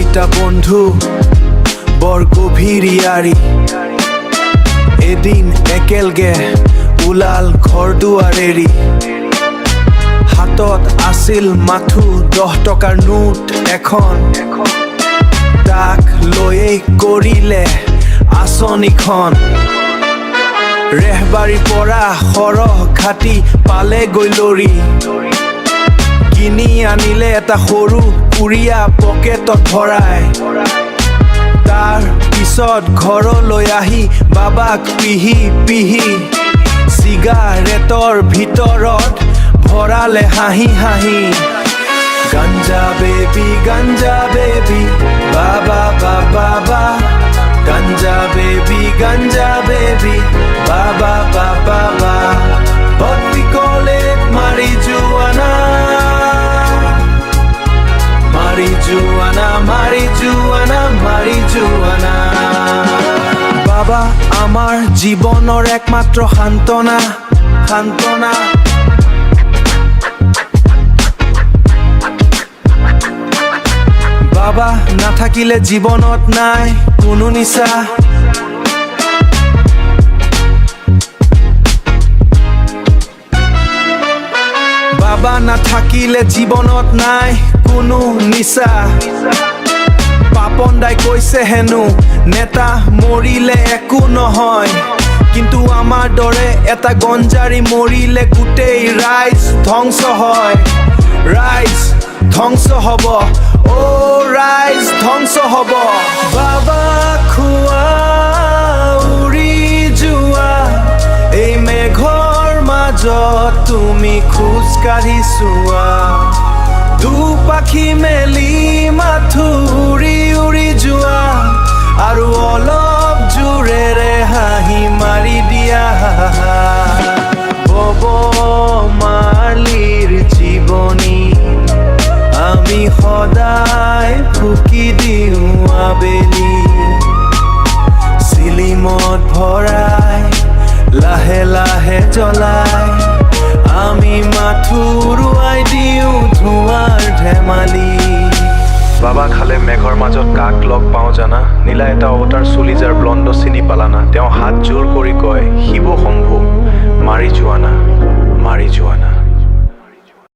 দুইটা বন্ধু বৰ গভীৰ ইয়াৰি এদিন একেলগে ওলাল ঘৰ দুৱাৰ এৰি হাতত আছিল মাথো 10 টকাৰ নোট এখন তাক লৈয়ে কৰিলে আঁচনিখন ৰেহবাৰীৰ পৰা সৰহ ঘাটি পালে গৈ লৰি কিনি আনিলে এটা সৰু পুৰিয়া পকেটত ভৰাই তাৰ পিছত ঘৰলৈ আহি বাবাক পিহি চিগাৰেটৰ ভিতৰত ভৰালে হাঁহি গাঞ্জা বেবি বাবা বাবা Ganja baby, ba ba. But we call it marijuana. Baba, amar জীবনৰ একমাত্ৰ সান্তনা বাবা নাথাকিলে জীৱনত নাই কোনো নিচা বাবা নাথাকিলে জীৱনত নাই কোনো নিচা পাপন দাই কৈছে হেনো নেতা মৰিলে একো নহয় কিন্তু আমাৰ দৰে এটা গঞ্জাৰী মৰিলে গোটেই ৰাইজ ধ্বংস হয় ৰাইজ ধ্বংস হ'ব ও ৰাইজ ধ্বংস হ'ব বাবা খোৱা উৰি যোৱা এই মেঘৰ মাজত তুমি খোজ কাঢ়ি চোৱা দুপাখি মেলি মাথো উৰি যোৱা আৰু অলপ জোৰেৰে হাঁহি মাৰি দিয়া বব মালিৰ জীৱনী আমি সদায় ফুকি দিওঁ আবেলি চিলিমত ভৰাই লাহে লাহে জ্বলাই আমি মাথো উৰুৱাই দিওঁ ধোঁৱাৰ ধেমালি বাবা খালে মেঘৰ মাজত কাক লগ পাওঁ জানা নীলা এটা অৱতাৰ চুলি যাৰ ব্লণ্ড চিনি পালানা তেওঁ হাত জোৰ কৰি কয় শিৱ শম্ভু মাৰি যোৱা না